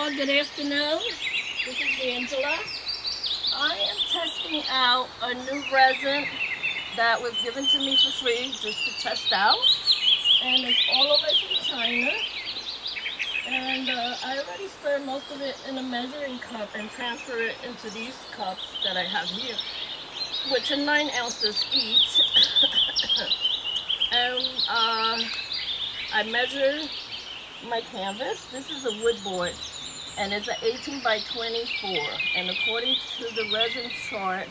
all, good afternoon. This is Angela. I am testing out a new resin that was given to me for free just to test out. And it's all over from China. And I already stirred most of it in a measuring cup and transfer it into these cups that I have here, which are 9 ounces each. And I measured my canvas. This is a wood board and it's an 18 by 24, and according to the resin chart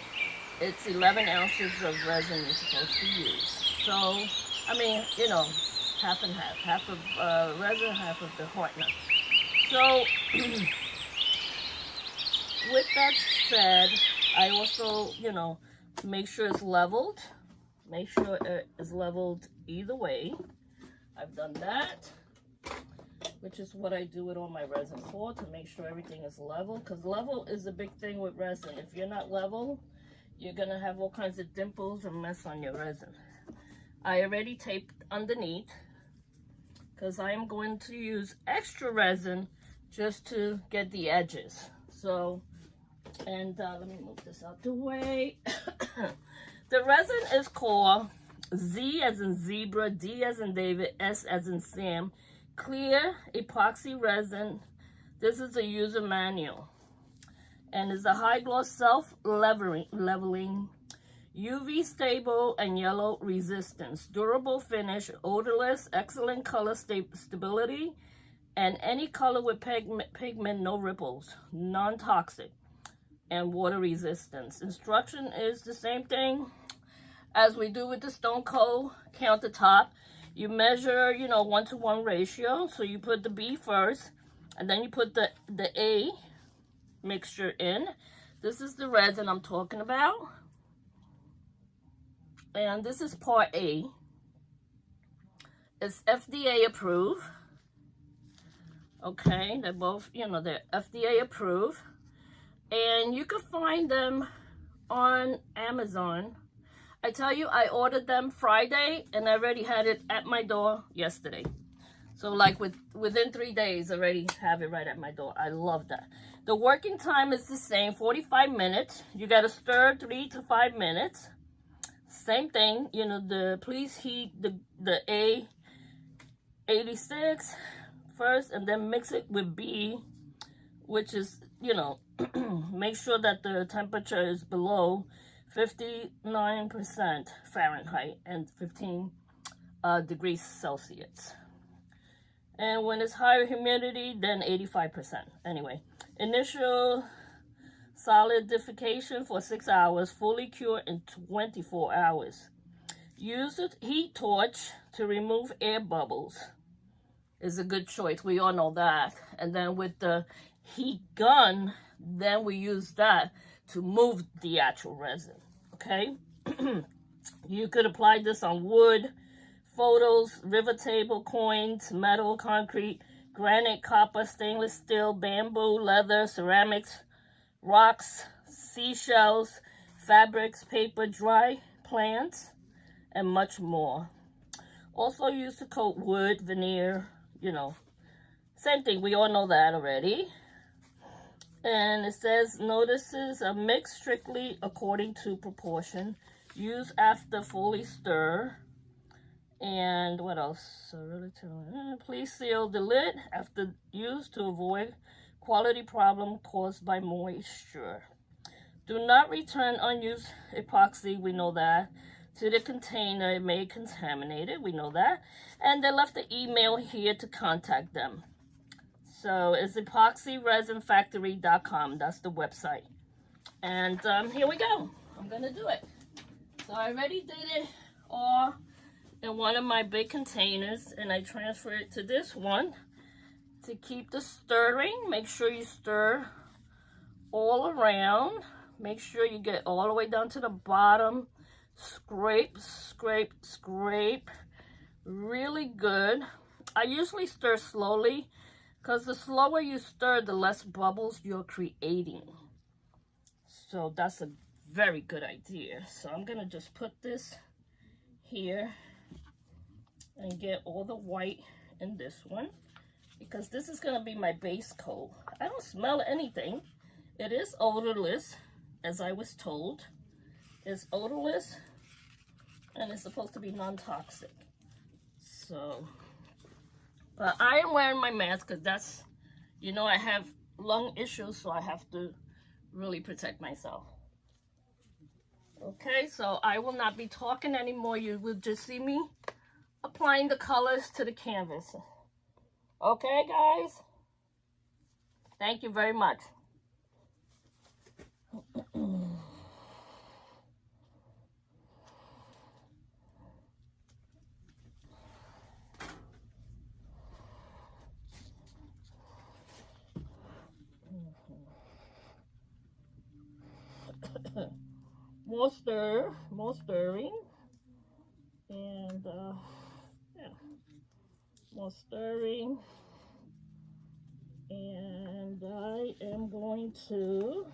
it's 11 ounces of resin you're supposed to use. So I mean, you know, half and half of resin, half of the hardener. So with that said, I also, you know, make sure it's leveled. Make sure it is leveled either way. I've done that, which is what I do with all my resin for, to make sure everything is level, because level is a big thing with resin. If you're not level, you're gonna have all kinds of dimples and mess on your resin. I already taped underneath because I am going to use extra resin just to get the edges. So, and let me move this out the way. The resin is called Z as in zebra, D as in David, S as in Sam, clear epoxy resin. This is a user manual and is a high gloss self-leveling, UV stable and yellow resistance, durable finish, odorless, excellent color stability, and any color with pigment, no ripples, non-toxic, and water resistance. Instruction is the same thing as we do with the Stone Cold countertop. You measure, you know, 1-to-1 ratio. So you put the B first, and then you put the A mixture in. This is the resin I'm talking about. And this is part A. It's FDA approved. Okay, they're both, you know, they're FDA approved. And you can find them on Amazon. I tell you, I ordered them Friday and I already had it at my door yesterday. So like within 3 days, I already have it right at my door. I love that. The working time is the same, 45 minutes. You got to stir 3 to 5 minutes. Same thing, you know, please heat the A86 first and then mix it with B, which is, you know, make sure that the temperature is below 59% Fahrenheit and 15 degrees Celsius. And when it's higher humidity, then 85%. Anyway, initial solidification for 6 hours, fully cure in 24 hours. Use a heat torch to remove air bubbles. Is a good choice. We all know that. And then with the heat gun, then we use that to move the actual resin. Okay. You could apply this on wood, photos, river table, coins, metal, concrete, granite, copper, stainless steel, bamboo, leather, ceramics, rocks, seashells, fabrics, paper, dry plants, and much more. Also used to coat wood, veneer, you know, same thing. We all know that already. And it says, notices are mixed strictly according to proportion. Use after fully stir. And what else? Please seal the lid after use to avoid quality problem caused by moisture. Do not return unused epoxy, we know that, to the container. It may contaminate it, we know that. And they left the email here to contact them. So it's epoxyresinfactory.com. That's the website. And here we go. I'm going to do it. So I already did it all in one of my big containers. And I transfer it to this one to keep the stirring. Make sure you stir all around. Make sure you get all the way down to the bottom. Scrape, scrape, scrape. Really good. I usually stir slowly, because the slower you stir, the less bubbles you're creating. So that's a very good idea. So I'm going to just put this here and get all the white in this one. because this is going to be my base coat. I don't smell anything. It is odorless, as I was told. It's odorless, and it's supposed to be non-toxic. So, but I am wearing my mask because that's, you know, I have lung issues, so I have to really protect myself. Okay, so I will not be talking anymore. You will just see me applying the colors to the canvas. Okay, guys? Thank you very much. More stirring, and yeah, more stirring, and I am going to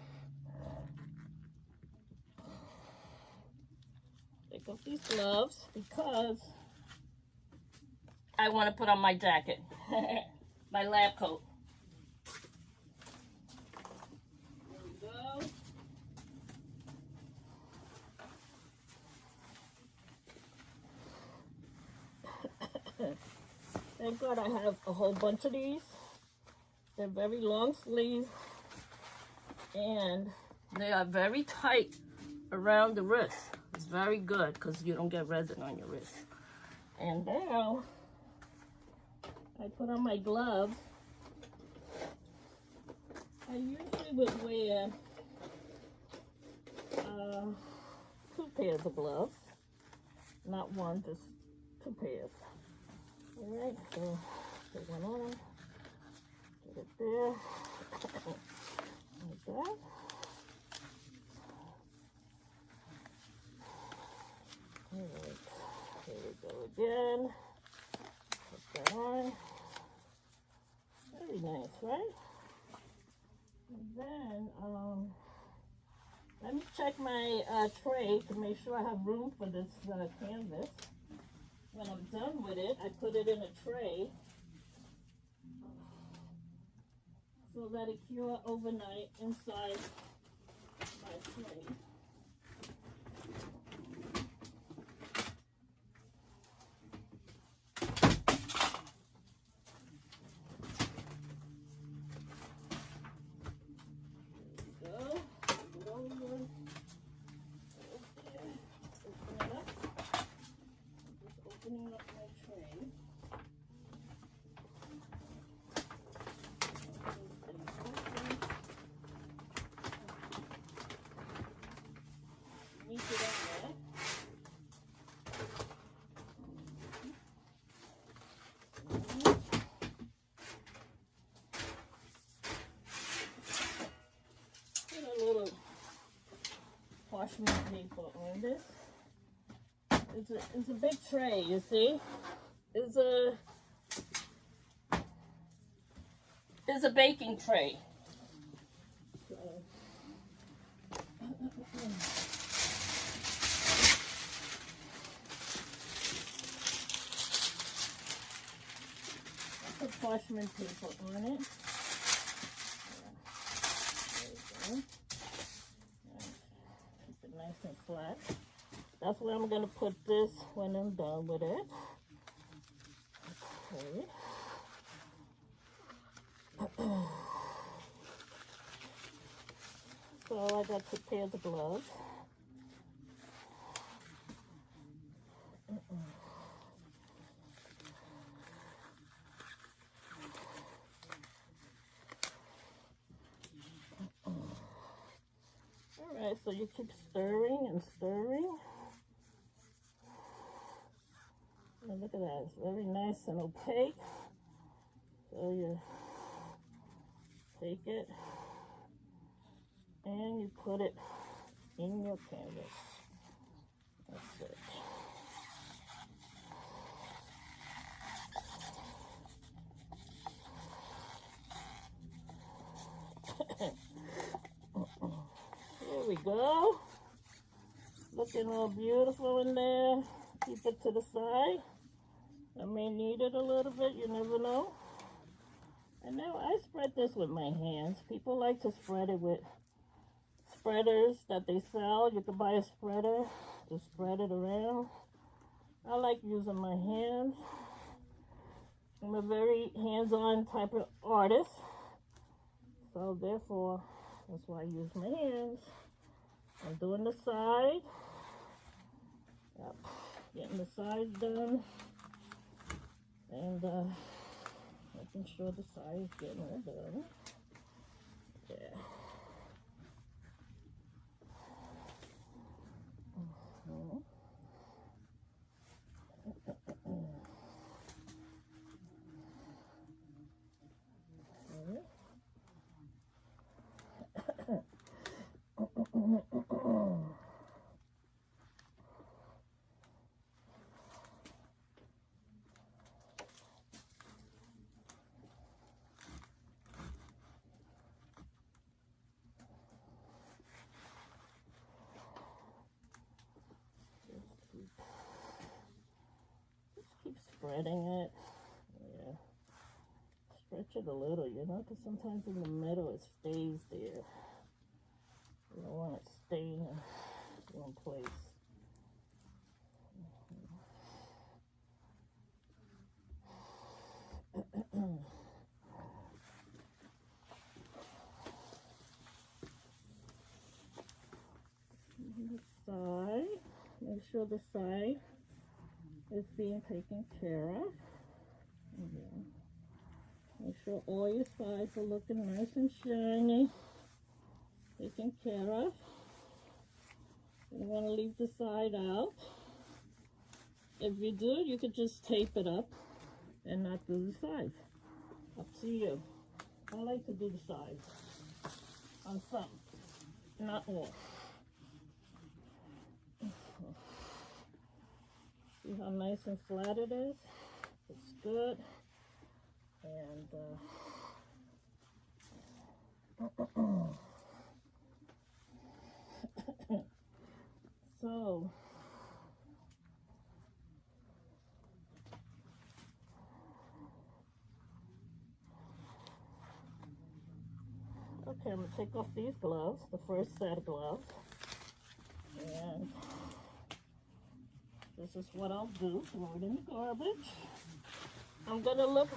take off these gloves because I want to put on my jacket, my lab coat. There we go. Thank God I have a whole bunch of these. They're very long sleeve and they are very tight around the wrist. It's very good because you don't get resin on your wrist. And now I put on my gloves. I usually would wear 2 pairs of gloves, not one, just 2 pairs. Alright, so put one on, get it there, like that. Alright, here we go again. Put that on. Very nice, right? And then, let me check my tray to make sure I have room for this canvas. When I'm done with it, I put it in a tray so that it cures overnight inside my tray. Opening up my tray. Meet it up there. Put a little parchment paper on this. It's a big tray, you see? It's a baking tray. So, I put parchment paper on it. There we go. Keep it nice and flat. That's where I'm going to put this when I'm done with it. Okay. So I got 2 pairs of gloves. Alright, so you keep stirring and stirring. And look at that, it's very nice and opaque. So you take it and you put it in your canvas. That's it. Here we go. Looking all beautiful in there. Keep it to the side. I may need it a little bit, you never know. And now I spread this with my hands. People like to spread it with spreaders that they sell. You can buy a spreader to spread it around. I like using my hands. I'm a very hands-on type of artist. So therefore, that's why I use my hands. I'm doing the side. Yep. Getting the sides done. And making sure the side is getting all done. Yeah. Keep spreading it. Yeah. Stretch it a little, you know, because sometimes in the middle it stays there. You don't want it staying in one place. The side, make sure the side is being taken care of. Yeah. Make sure all your sides are looking nice and shiny, taken care of. You don't want to leave the side out. If you do, you could just tape it up and not do the sides. Up to you. I like to do the sides on some, not all. See how nice and flat it is? It's good. And so okay, I'm gonna take off these gloves, the first set of gloves, and this is what I'll do. Throw it in the garbage. I'm gonna look.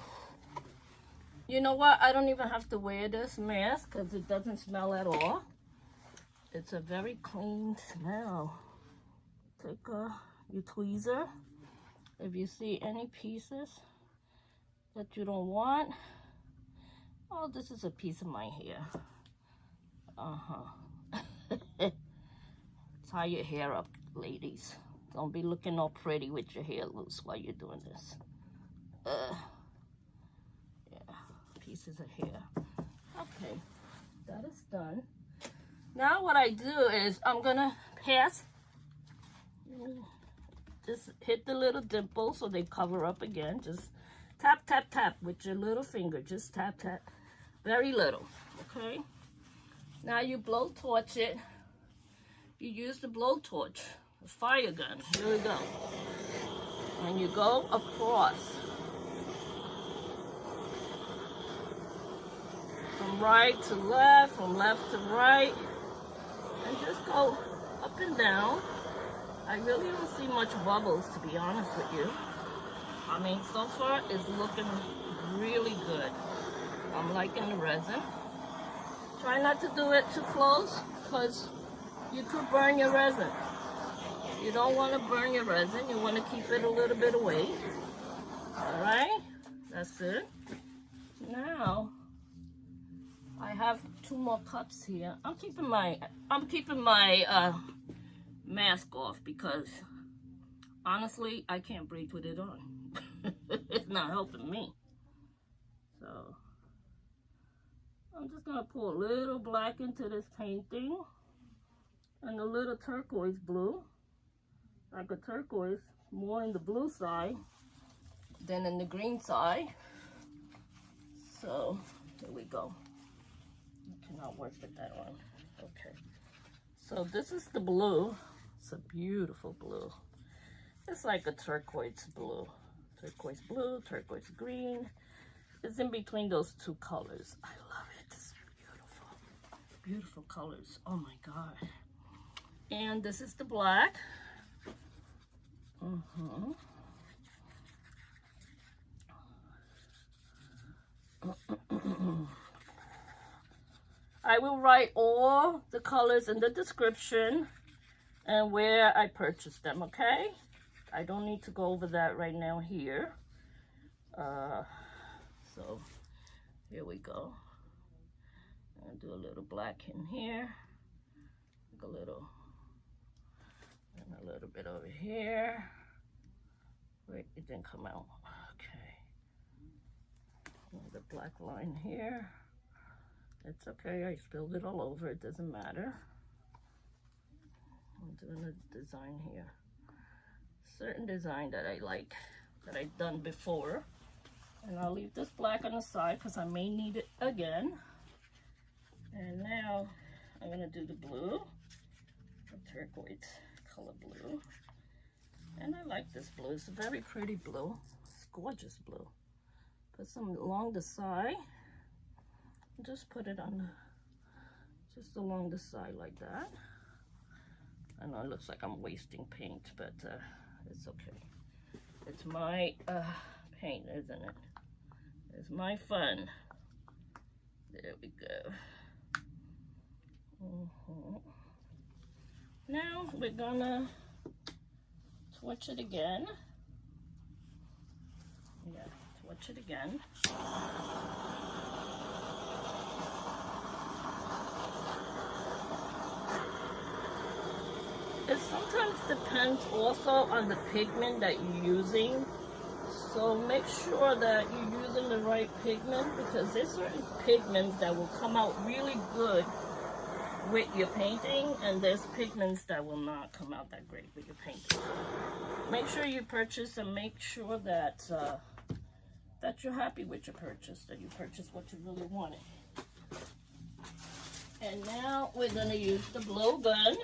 You know what? I don't even have to wear this mask because it doesn't smell at all. It's a very clean smell. Take your tweezer. If you see any pieces that you don't want, oh, this is a piece of my hair. Tie your hair up, ladies. Don't be looking all pretty with your hair loose while you're doing this. Yeah, pieces of hair. Okay, that is done. Now what I do is I'm gonna pass, just hit the little dimples so they cover up again. Just tap, tap, tap with your little finger. Just tap, tap, very little, okay? Now you blowtorch it. You use the blowtorch, a fire gun. Here we go. And you go across. From right to left, from left to right. And just go up and down. I really don't see much bubbles, to be honest with you. I mean, so far it's looking really good. I'm liking the resin. Try not to do it too close because you could burn your resin. You don't want to burn your resin. You want to keep it a little bit away. All right, that's it. Now I have 2 more cups here. I'm keeping my mask off because honestly I can't breathe with it on. It's not helping me. So I'm just gonna pour a little black into this painting and a little turquoise blue. Like a turquoise, more in the blue side than in the green side. So here we go. I cannot work with that one. Okay. So this is the blue. It's a beautiful blue. It's like a turquoise blue. Turquoise blue, turquoise green. It's in between those two colors. I love it. It's beautiful. Beautiful colors. Oh my God. And this is the black. I will write all the colors in the description and where I purchased them, okay? I don't need to go over that right now here. So here we go. I'll do a little black in here, like a little, and a little bit over here. Wait, it didn't come out. Okay. The black line here. It's okay, I spilled it all over, it doesn't matter. I'm doing a design here. Certain design that I like, that I've done before. And I'll leave this black on the side because I may need it again. And now I'm gonna do the blue, the turquoise color blue. And I like this blue, it's a very pretty blue. It's gorgeous blue. Put some along the side. Just put it on, just along the side like that. I know it looks like I'm wasting paint, but it's okay. It's my paint, isn't it? It's my fun. There we go. Now we're gonna switch it again. Yeah, switch it again. It sometimes depends also on the pigment that you're using. So make sure that you're using the right pigment, because there's certain pigments that will come out really good with your painting, and there's pigments that will not come out that great with your painting. Make sure you purchase and make sure that that you're happy with your purchase, that you purchase what you really wanted. And now we're gonna use the blow gun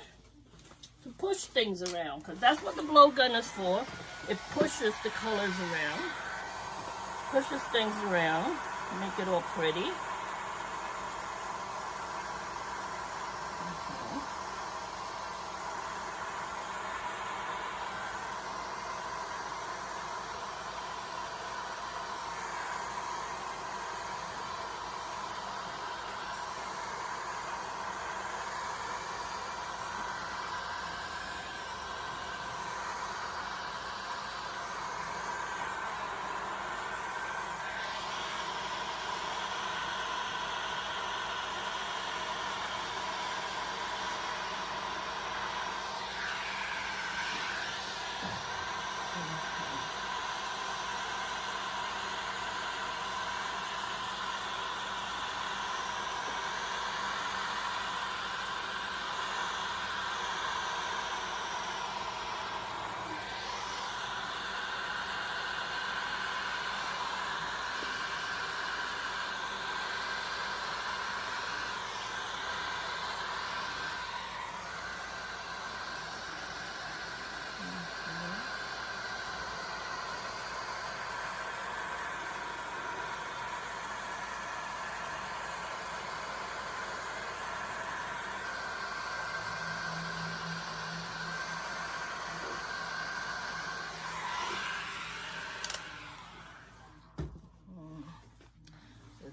to push things around, because that's what the blow gun is for. It pushes the colors around, pushes things around, make it all pretty.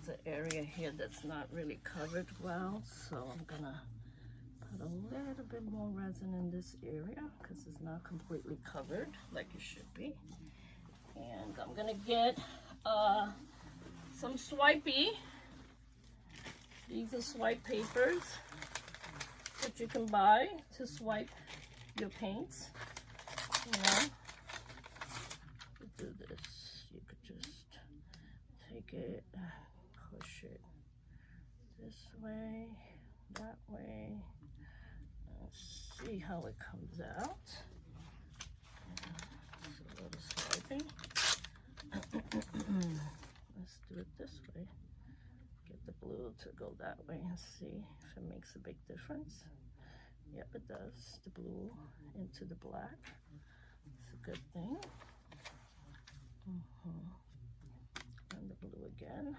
An area here that's not really covered well, so I'm gonna put a little bit more resin in this area because it's not completely covered like it should be. And I'm gonna get some swipey. These are swipe papers that you can buy to swipe your paints. You know, to do this, you could just take it, push it this way, that way, and see how it comes out. Just a little swiping. Let's do it this way. Get the blue to go that way and see if it makes a big difference. Yep, it does. The blue into the black. It's a good thing. And the blue again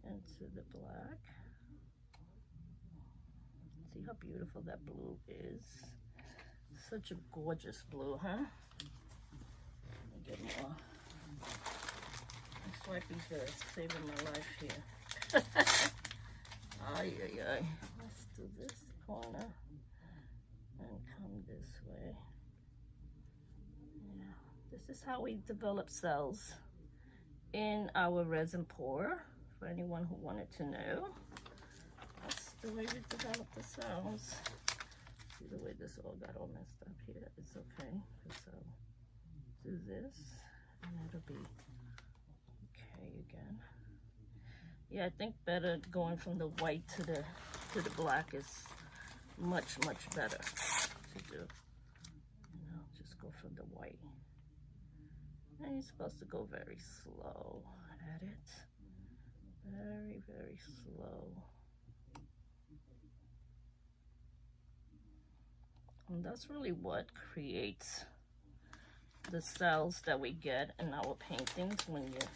into the black. See how beautiful that blue is? Such a gorgeous blue, huh? Let me get more. My swipey's are saving my life here. Ay, ay, ay. Let's do this corner and come this way. Yeah, this is how we develop cells in our resin pour, for anyone who wanted to know. That's the way we develop the cells. See the way this all got all messed up here? It's okay, so do this and it'll be okay again. Yeah, I think better going from the white to the black is much better to do. You know, just go from the white. And you're supposed to go very slow at it. Very slow. And that's really what creates the cells that we get in our paintings when you're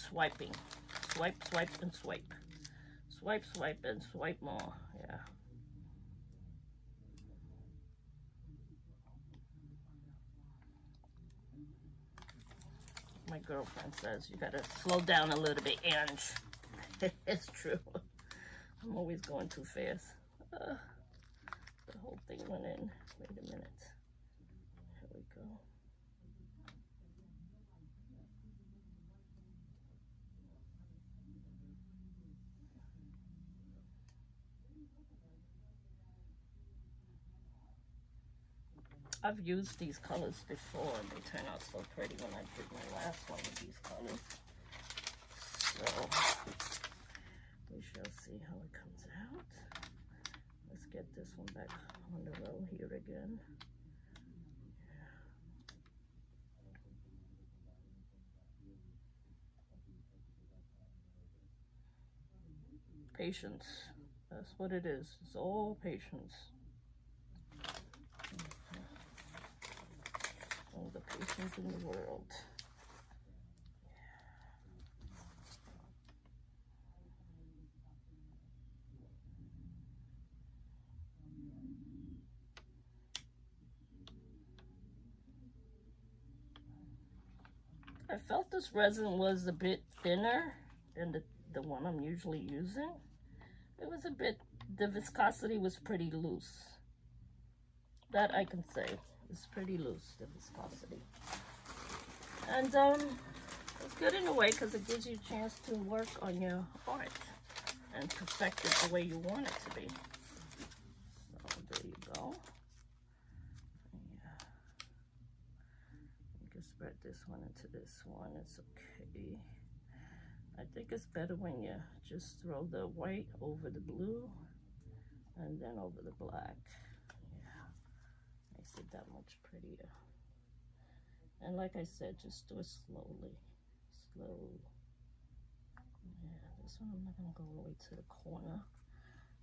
swiping. Swipe, swipe, and swipe. Swipe, swipe, and swipe more. Yeah. My girlfriend says you gotta slow down a little bit, Ange. It's true. I'm always going too fast. The whole thing went in. Wait a minute. Here we go. I've used these colors before and they turn out so pretty when I did my last one with these colors. So we shall see how it comes out. Let's get this one back on the row here again. Patience. That's what it is. It's all patience. All the patience in the world. I felt this resin was a bit thinner than the one I'm usually using. It was a bit, the viscosity was pretty loose. That I can say. It's pretty loose, the viscosity. And it's good in a way because it gives you a chance to work on your art and perfect it the way you want it to be. So there you go. Yeah. You can spread this one into this one. It's okay. I think it's better when you just throw the white over the blue and then over the black. Makes it that much prettier. And like I said, just do it slowly. Slow. Yeah, this one I'm not gonna go all the way to the corner.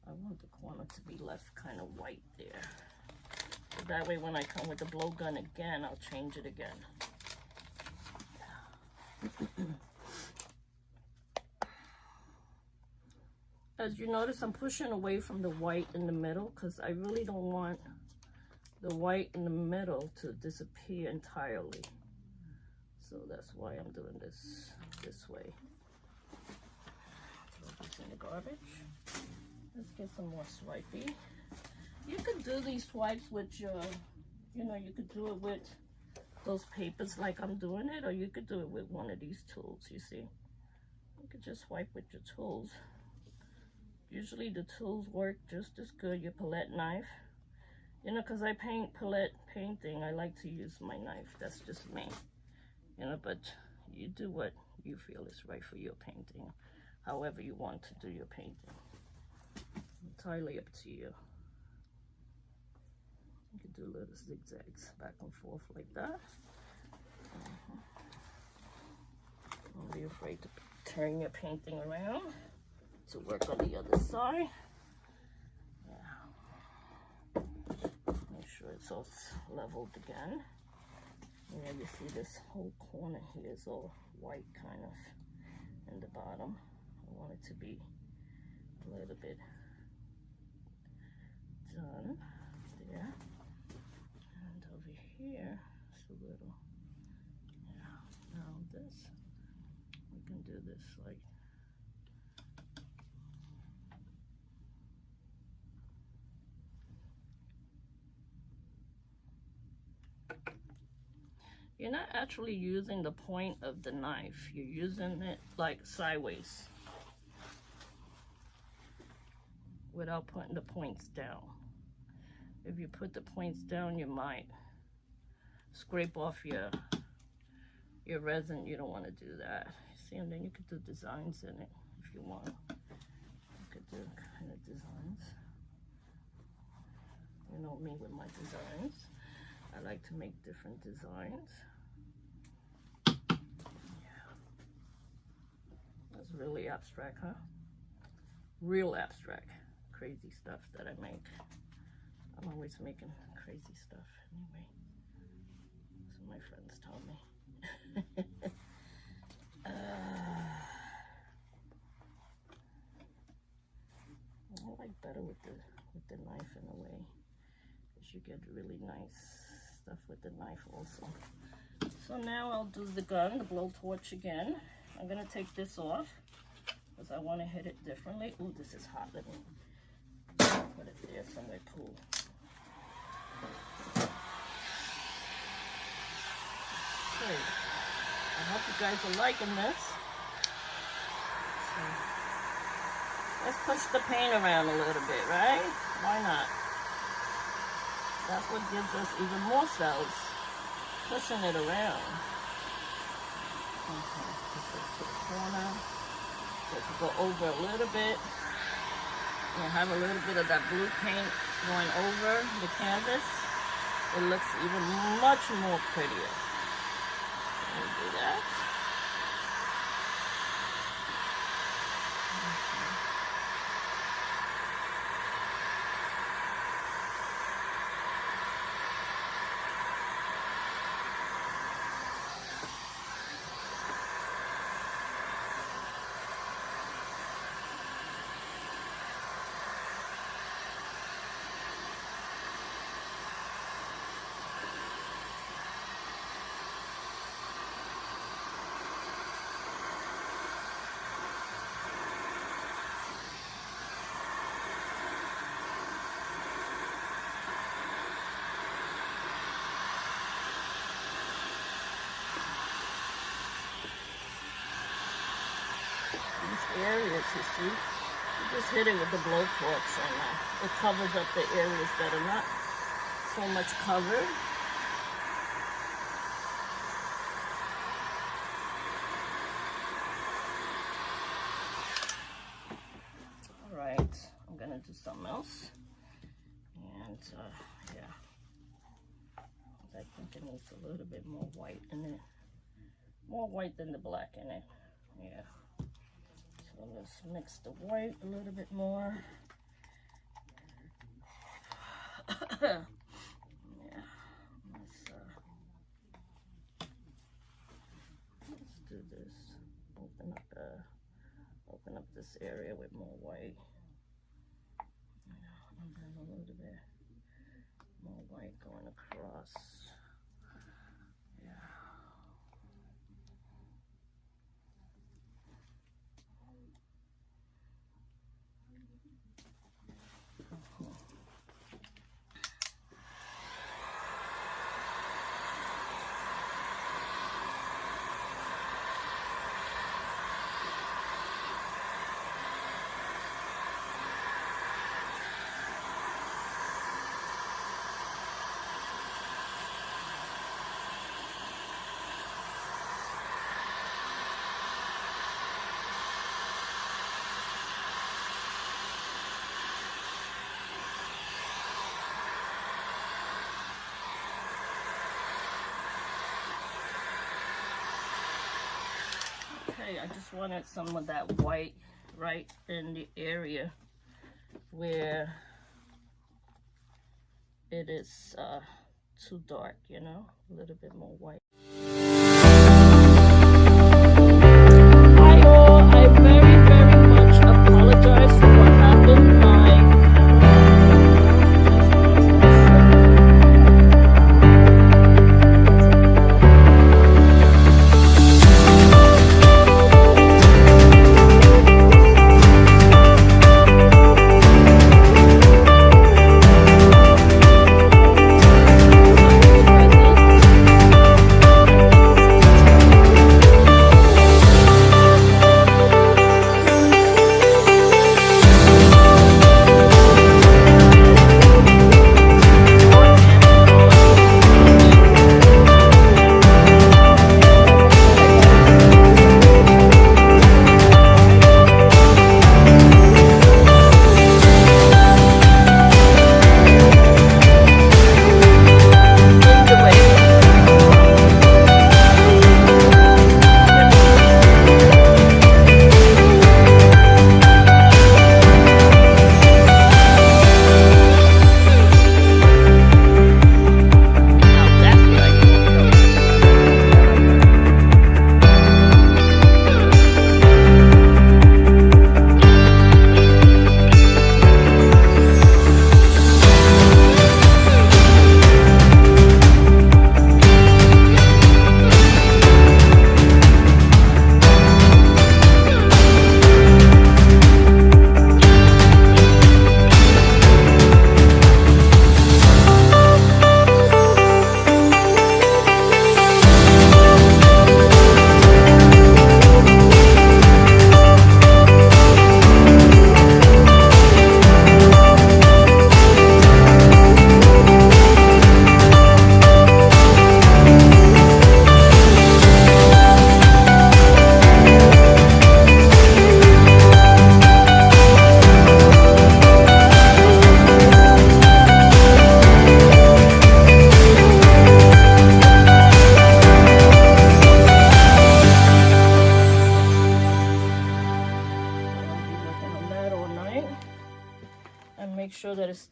I want the corner to be left kind of white there. So that way when I come with the blow gun again, I'll change it again. As you notice, I'm pushing away from the white in the middle because I really don't want the white in the middle to disappear entirely. So that's why I'm doing this way. Throw this in the garbage. Let's get some more swipey. You could do these swipes with your, you know, you could do it with those papers like I'm doing it, or you could do it with one of these tools, you see. You could just swipe with your tools. Usually the tools work just as good, your palette knife. You know, because I paint palette painting, I like to use my knife. That's just me. You know, but you do what you feel is right for your painting. However you want to do your painting. Entirely up to you. You can do little zigzags back and forth like that. Don't be afraid to turn your painting around to work on the other side. Make sure it's all leveled again. Yeah, you see this whole corner here is all white kind of in the bottom. I want it to be a little bit done there. And over here, it's a little, yeah, now this, we can do this like, you're not actually using the point of the knife, you're using it like sideways without putting the points down. If you put the points down, you might scrape off your resin. You don't want to do that. See, and then you could do designs in it if you want. You could do kind of designs. You know me with my designs. I like to make different designs. Yeah. That's really abstract, huh? Real abstract. Crazy stuff that I make. I'm always making crazy stuff anyway. That's what my friends tell me. I like better with the knife in a way, because you get really nice stuff with the knife also. So now I'll do the gun, the blowtorch again. I'm gonna take this off because I want to hit it differently. Ooh, this is hot. Let me put it there somewhere cool. Okay. I hope you guys are liking this. So, let's push the paint around a little bit, right? Why not? That's what gives us even more cells. Pushing it around. Okay, push it to the corner. So if you go over a little bit, and have a little bit of that blue paint going over the canvas, it looks even much more prettier. Let me do that. Areas, you see, you just hit it with the blowtorch and it covers up the areas that are not so much covered. All right, I'm gonna do something else, and yeah, I think it needs a little bit more white in it, more white than the black in it. Yeah. So let's mix the white a little bit more. Yeah, let's do this. Open up this area with more white. Yeah, and then a little bit more white going across. Okay, I just wanted some of that white right in the area where it is too dark, you know, a little bit more white.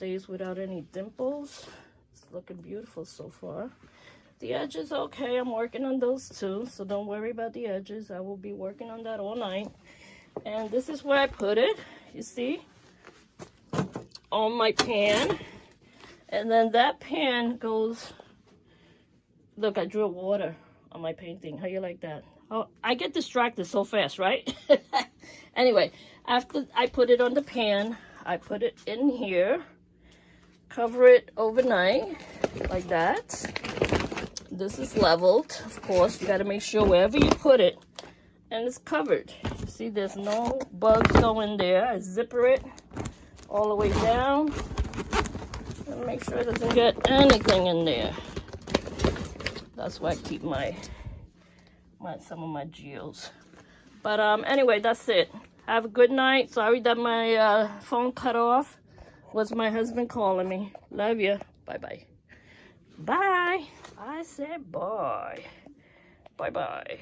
stays without any dimples. It's looking beautiful so far. The edges, okay, I'm working on those too, so don't worry about the edges. I will be working on that all night. And this is where I put it, you see, on my pan. And then that pan goes, look, I drew water on my painting. How you like that? Oh, I get distracted so fast, right? Anyway, after I put it on the pan, I put it in here, cover it overnight, like that. This is leveled, of course. You got to make sure wherever you put it, and it's covered. See, there's no bugs going there. I zipper it all the way down, and make sure it doesn't get anything in there. That's why I keep some of my geodes. But anyway, that's it. Have a good night. Sorry that my phone cut off. Was my husband calling me. Love you. Bye-bye. Bye. I said bye. Bye-bye.